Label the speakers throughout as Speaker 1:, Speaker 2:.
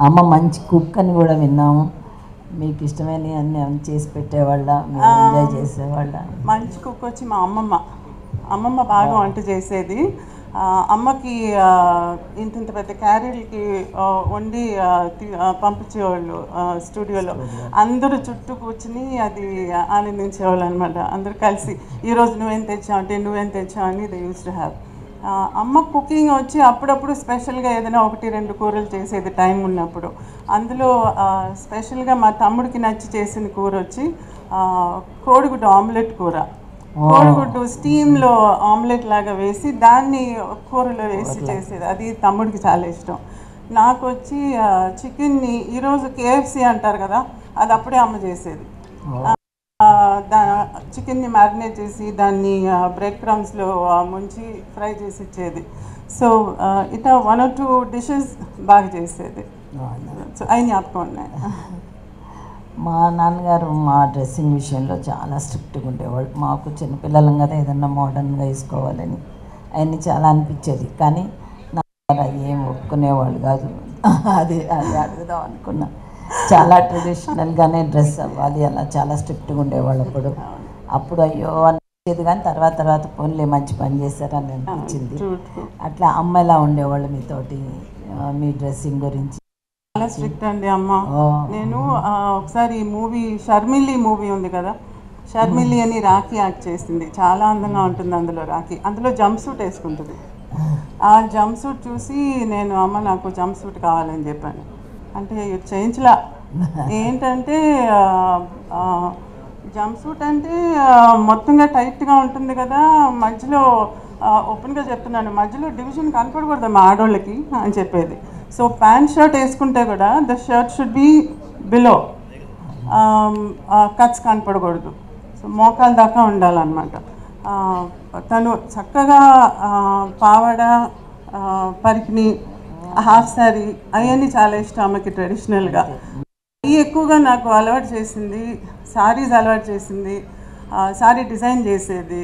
Speaker 1: అమ్మ మంచి కుక్ అని కూడా విన్నాము. మీకు ఇష్టమైనవి అన్నీ చేసి పెట్టేవాళ్ళ, మీరు ఎంజాయ్ చేసేవాళ్ళ?
Speaker 2: మంచి కుక్ వచ్చి మా అమ్మమ్మ బాగా వంట చేసేది. అమ్మకి ఇంత పెద్ద క్యారీలకి వండి పంపించేవాళ్ళు స్టూడియోలో. అందరూ చుట్టూ కూర్చుని అది ఆనందించేవాళ్ళు అనమాట. అందరూ కలిసి ఈరోజు నువ్వేం తెచ్చావు అంటే నువ్వేం తెచ్చావు అని దే యూస్ టు హ్యావ్. అమ్మ కుకింగ్ వచ్చి అప్పుడప్పుడు స్పెషల్గా ఏదైనా 1-2 కూరలు చేసేది టైం ఉన్నప్పుడు. అందులో స్పెషల్గా మా తమ్ముడికి నచ్చి చేసిన కూర వచ్చి కోడిగుడ్డు ఆమ్లెట్ కూర. కోడిగుడ్డు స్టీమ్లో ఆమ్లెట్ లాగా వేసి దాన్ని కూరలో వేసి చేసేది. అది తమ్ముడికి చాలా ఇష్టం. నాకు వచ్చి చికెన్ని ఈరోజు KFC అంటారు కదా, అది అప్పుడే అమ్మ చేసేది. చికెన్ని మ్యారినేట్ చేసి దాన్ని బ్రెడ్ క్రమ్స్లో ముంచి ఫ్రై చేసి ఇచ్చేది. సో ఇట్లా 1 or 2 డిషెస్ బాగా చేసేది. సో అవి జ్ఞాపకం ఉన్నాయి.
Speaker 1: మా నాన్నగారు మా డ్రెస్సింగ్ విషయంలో చాలా స్ట్రిక్ట్గా ఉండేవాళ్ళు. మాకు చిన్నపిల్లలం కదా ఏదన్నా మోడర్న్గా వేసుకోవాలని అవన్నీ చాలా అనిపించేది. కానీ నాన్నగారు ఏం ఒప్పుకునేవాళ్ళు కాదు. అది అడుగుదాం అనుకున్నా. చాలా ట్రెడిషనల్గానే డ్రెస్ అవ్వాలి, అలా చాలా స్ట్రిక్ట్గా ఉండేవాళ్ళు. అప్పుడు అయ్యో అనిపించేది, కానీ తర్వాత పోన్లే మంచి పని చేశారని అనిపించింది. అట్లా అమ్మ ఎలా ఉండేవాళ్ళు మీతోటి, మీ డ్రెస్సింగ్ గురించి?
Speaker 2: చాలా స్ట్రిక్ట్ అండి అమ్మ. నేను ఒకసారి షర్మిలి మూవీ ఉంది కదా, షర్మిలి అని రాఖీ యాక్ట్ చేసింది. చాలా అందంగా ఉంటుంది అందులో రాఖీ. అందులో జంప్ సూట్ వేసుకుంటుంది. ఆ జంప్ సూట్ చూసి నేను అమ్మ నాకు జంప్ సూట్ కావాలని చెప్పాను. అంటే చేయించలా. ఏంటంటే జంప్ సూట్ అంటే మొత్తంగా టైట్గా ఉంటుంది కదా, మధ్యలో ఓపెన్గా చెప్తున్నాను, మధ్యలో డివిజన్ కనపడకూడదు మా ఆడవాళ్ళకి అని చెప్పేది. సో ప్యాంట్ షర్ట్ వేసుకుంటే కూడా the shirt should be below, cuts కనపడకూడదు. సో మోకాల దాకా ఉండాలన్నమాట. తను చక్కగా పావడ, పరికిణి, హాఫ్ శారీ అవన్నీ చాలా ఇష్టం అమ్మకి ట్రెడిషనల్గా. అవి ఎక్కువగా నాకు అలవాటు చేసింది. శారీస్ అలవాటు చేసింది. శారీ డిజైన్ చేసేది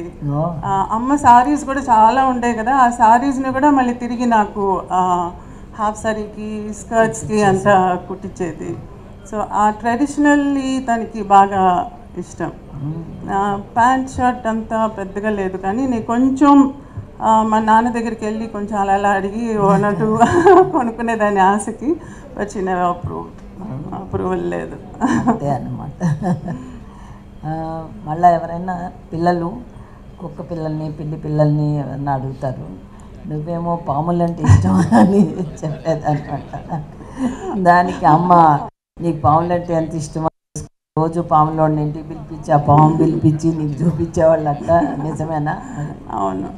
Speaker 2: అమ్మ. శారీస్ కూడా చాలా ఉంటాయి కదా, ఆ శారీస్ని కూడా మళ్ళీ తిరిగి నాకు హాఫ్ శారీకి, స్కర్ట్స్కి అంతా కుట్టించేది. సో ఆ ట్రెడిషనల్లీ తనకి బాగా ఇష్టం. ప్యాంట్ షర్ట్ అంతా పెద్దగా లేదు, కానీ నేను కొంచెం మా నాన్న దగ్గరికి వెళ్ళి కొంచెం అలా అడిగి 1 or 2 కొనుక్కునేదాన్ని ఆశకి. వచ్చిన అప్రూవల్ లేదు.
Speaker 1: అంతే అన్నమాట. మళ్ళీ ఎవరైనా పిల్లలు కుక్క పిల్లల్ని, పిల్లి పిల్లల్ని ఎవరన్నా అడుగుతారు, నువ్వేమో పాములంటే ఇష్టం అని చెప్పేదన్నమాట. దానికి అమ్మ నీకు పాములంటే ఎంత ఇష్టమో, రోజు పాములో ఇంటికి పిలిపించి ఆ పాము పిలిపించి నీకు చూపించేవాళ్ళు అట్లా. నిజమేనా?
Speaker 2: అవును.